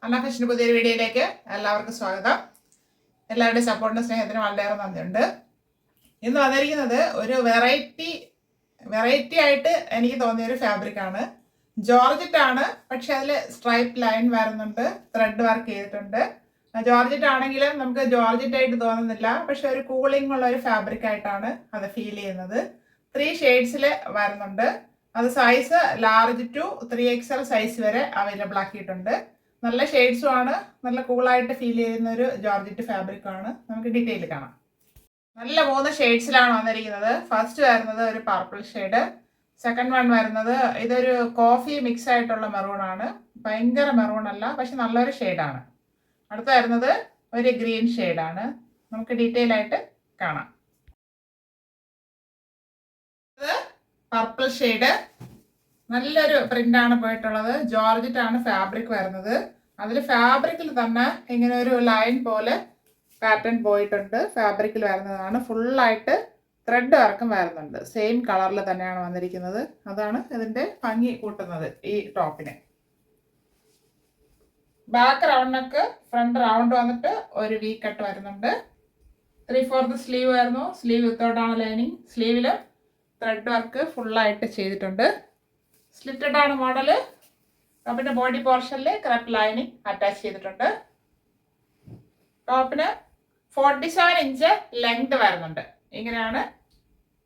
അന്ന ഫാഷൻ്റെ പുതിയൊരു വീഡിയോയിലേക്ക് എല്ലാവർക്കും സ്വാഗതം. എല്ലാവരുടെയും സപ്പോർട്ടിനും സ്നേഹത്തിനും വളരെയേറെ നന്ദിയുണ്ട്. ഇന്ന് വന്നിരിക്കുന്നത് ഒരു വെറൈറ്റി ആയിട്ട് എനിക്ക് തോന്നിയൊരു ഫാബ്രിക്കാണ്. ജോർജറ്റ് ആണ്, പക്ഷെ അതിൽ സ്ട്രൈപ്പ് ലൈൻ വരുന്നുണ്ട്, ത്രെഡ് വർക്ക് ചെയ്തിട്ടുണ്ട്. ജോർജറ്റ് ആണെങ്കിലും നമുക്ക് ജോർജറ്റ് ആയിട്ട് തോന്നുന്നില്ല, പക്ഷെ ഒരു കൂളിംഗ് ഉള്ള ഒരു ഫാബ്രിക് ആയിട്ടാണ് അത് ഫീൽ ചെയ്യുന്നത്. 3 ഷെയ്ഡ്സിൽ വരുന്നുണ്ട്. അത് size large to 3XL size വരെ അവൈലബിൾ ആക്കിയിട്ടുണ്ട്. നല്ല ഷെയ്ഡ്സും ആണ്, നല്ല കൂളായിട്ട് ഫീൽ ചെയ്യുന്ന ഒരു ജോർജറ്റ് ഫാബ്രിക് ആണ്. നമുക്ക് ഡീറ്റെയിൽ കാണാം. നല്ല 3 ഷെയ്ഡ്സിലാണ് വന്നിരിക്കുന്നത്. ഫസ്റ്റ് വരുന്നത് ഒരു പർപ്പിൾ ഷെയ്ഡ്, സെക്കൻഡ് വൺ വരുന്നത് ഇതൊരു കോഫി മിക്സ് ആയിട്ടുള്ള മെറൂൺ ആണ്. ഭയങ്കര മെറൂൺ അല്ല, പക്ഷെ നല്ലൊരു ഷെയ്ഡാണ്. അടുത്ത വരുന്നത് ഒരു ഗ്രീൻ ഷെയ്ഡാണ്. നമുക്ക് ഡീറ്റെയിൽ ആയിട്ട് കാണാം. പർപ്പിൾ ഷെയ്ഡ്, നല്ലൊരു പ്രിന്റാണ് പോയിട്ടുള്ളത്. ജോർജറ്റ് ആണ് ഫാബ്രിക് വരുന്നത്. അതിൽ ഫാബ്രിക്കിൽ തന്നെ ഇങ്ങനെ ഒരു ലൈൻ പോലെ പാറ്റേൺ പോയിട്ടുണ്ട്. ഫാബ്രിക്കിൽ വരുന്നതാണ്. ഫുള്ളായിട്ട് ത്രെഡ് വർക്കും വരുന്നുണ്ട്. സെയിം കളറിൽ തന്നെയാണ് വന്നിരിക്കുന്നത്. അതാണ് ഇതിൻ്റെ ഭംഗി കൂട്ടുന്നത് ഈ ടോപ്പിന്. Back round neck, front round വന്നിട്ട് ഒരു വി കട്ട് വരുന്നുണ്ട്. 3/4 സ്ലീവ് വരുന്നു. സ്ലീവ് വിത്തൗട്ടാണ് ലൈനിങ്. സ്ലീവിൽ ത്രെഡ് വർക്ക് ഫുള്ളായിട്ട് ചെയ്തിട്ടുണ്ട്. സ്ലിറ്റഡ് ആണ് മോഡല്. ടോപ്പിന്റെ ബോഡി പോർഷനിൽ ക്രെപ്പ് ലൈനിങ് അറ്റാച്ച് ചെയ്തിട്ടുണ്ട്. ടോപ്പിന് 47 ഇഞ്ച് ലെങ്ത് വരുന്നുണ്ട്. ഇങ്ങനെയാണ്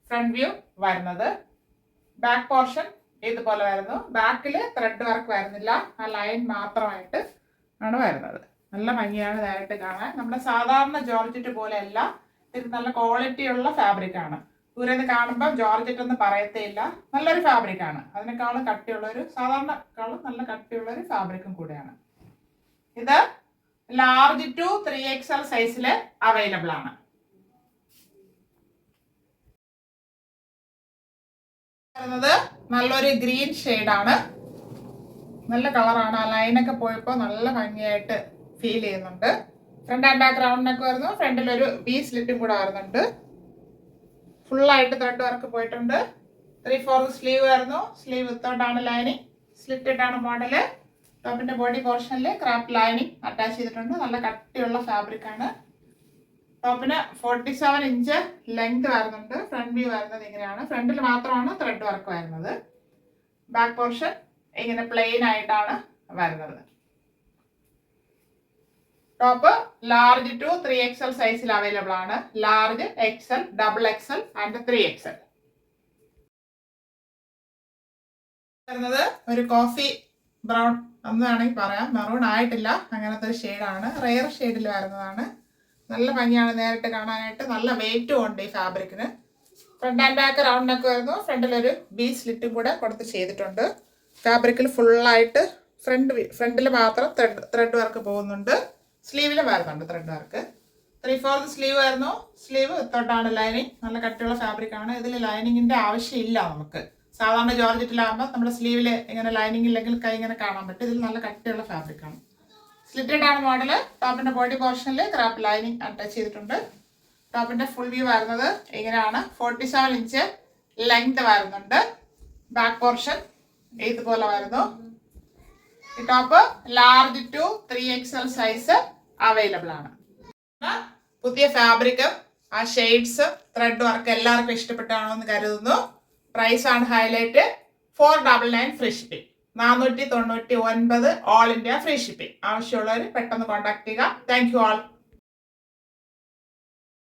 ഫ്രണ്ട് വ്യൂ വരുന്നത്. ബാക്ക് പോർഷൻ ഇതുപോലെ വരുന്നു. ബാക്കിൽ ത്രെഡ് വർക്ക് വരുന്നില്ല, ആ ലൈൻ മാത്രമായിട്ട് ആണ് വരുന്നത്. നല്ല ഭംഗിയാണ് നേരിട്ട് കാണാൻ. നമ്മുടെ സാധാരണ ജോർജറ്റ് പോലെയല്ല, ഇത് നല്ല ക്വാളിറ്റി ഉള്ള ഫാബ്രിക് ആണ്. ദൂരെ നിന്ന് കാണുമ്പോൾ ജോർജറ്റ് എന്ന് പറയത്തേയില്ല. നല്ലൊരു ഫാബ്രിക് ആണ്. അതിനേക്കാളും കട്ടിയുള്ളൊരു, സാധാരണക്കാളും നല്ല കട്ടിയുള്ളൊരു ഫാബ്രിക്കും കൂടെയാണ്. ഇത് ലാർജ് ടു 3XL സൈസിൽ അവൈലബിൾ ആണ്. നല്ലൊരു ഗ്രീൻ ഷെയ്ഡാണ്. നല്ല കളറാണ്. ആ ലൈനൊക്കെ പോയപ്പോൾ നല്ല ഭംഗിയായിട്ട് ഫീൽ ചെയ്യുന്നുണ്ട്. Front and back round neck വരുന്നു. ഫ്രണ്ടിലൊരു ബി സ്ലിറ്റും കൂടെ വരുന്നുണ്ട്. ഫുള്ളായിട്ട് ത്രെഡ് വർക്ക് പോയിട്ടുണ്ട്. 3/4 സ്ലീവ് വരുന്നു. സ്ലീവ് വിത്തൗട്ടാണ് ലൈനിങ്. സ്ലിറ്റഡ് ആണ് മോഡല്. ടോപ്പിന്റെ ബോഡി പോർഷനിൽ ക്രാപ്പ് ലൈനിങ് അറ്റാച്ച് ചെയ്തിട്ടുണ്ട്. നല്ല കട്ടിയുള്ള ഫാബ്രിക് ആണ്. ടോപ്പിന് 47 ഇഞ്ച് ലെങ്ത് വരുന്നുണ്ട്. ഫ്രണ്ട് വ്യൂ വരുന്നത് ഇങ്ങനെയാണ്. ഫ്രണ്ടിൽ മാത്രമാണ് ത്രെഡ് വർക്ക് വരുന്നത്. ബാക്ക് പോർഷൻ ഇങ്ങനെ പ്ലെയിൻ ആയിട്ടാണ് വരുന്നത്. ടോപ്പ് ലാർജ് ടു 3XL സൈസിൽ അവൈലബിൾ ആണ്. Large, XL, XXL and 3XL. വരുന്നത് ഒരു കോഫി ബ്രൗൺ എന്ന് വേണമെങ്കിൽ പറയാം. മെറൂൺ ആയിട്ടില്ല, അങ്ങനത്തെ ഒരു ഷെയ്ഡാണ്. റെയർ ഷെയ്ഡിൽ വരുന്നതാണ്. നല്ല ഭംഗിയാണ് നേരിട്ട് കാണാനായിട്ട്. നല്ല വെയിറ്റും ഉണ്ട് ഈ ഫാബ്രിക്കിന്. Front and back round neck വരുന്നു. ഫ്രണ്ടിലൊരു ബി സ്ലിറ്റും കൂടെ കൊടുത്ത് ചെയ്തിട്ടുണ്ട്. ഫാബ്രിക്കിൽ ഫുള്ളായിട്ട് ഫ്രണ്ടിൽ മാത്രം ത്രെഡ് വർക്ക് പോകുന്നുണ്ട്. സ്ലീവിലും വരുന്നുണ്ട് ത്രെഡ് വർക്ക്. 3/4 സ്ലീവ് വരുന്നു. സ്ലീവ് വിത്തൗട്ടാണ് ലൈനിങ്. നല്ല കട്ടിയുള്ള ഫാബ്രിക് ആണ്. ഇതിൽ ലൈനിങ്ങിന്റെ ആവശ്യമില്ല നമുക്ക്. സാധാരണ ജോർജറ്റിലാകുമ്പോൾ നമ്മുടെ സ്ലീവിൽ ഇങ്ങനെ ലൈനിങ് ഇല്ലെങ്കിൽ കൈ ഇങ്ങനെ കാണാൻ പറ്റും. ഇതിൽ നല്ല കട്ടിയുള്ള ഫാബ്രിക് ആണ്. സ്ലിറ്റഡ് ആണ് മോഡല്. ടോപ്പിന്റെ ബോഡി പോർഷനിൽ ക്രാപ്പ് ലൈനിങ് അറ്റാച്ച് ചെയ്തിട്ടുണ്ട്. ടോപ്പിന്റെ ഫുൾ വ്യൂ വരുന്നത് ഇങ്ങനെയാണ്. 47 ഇഞ്ച് ലെങ്ത് വരുന്നുണ്ട്. ബാക്ക് പോർഷൻ ഇതുപോലെ വരുന്നു. ഈ top large to 3XL size available ആണ്. പുതിയ ഫാബ്രിക്കും ആ ഷെയ്ഡ്സ്, ത്രെഡ് വർക്ക് എല്ലാവർക്കും ഇഷ്ടപ്പെട്ടാണോ എന്ന് കരുതുന്നു. പ്രൈസ് ആണ് highlight. 499 free shipping. 499 all India free shipping. ആവശ്യമുള്ളവർ പെട്ടെന്ന് കോൺടാക്ട് ചെയ്യുക. Thank you all.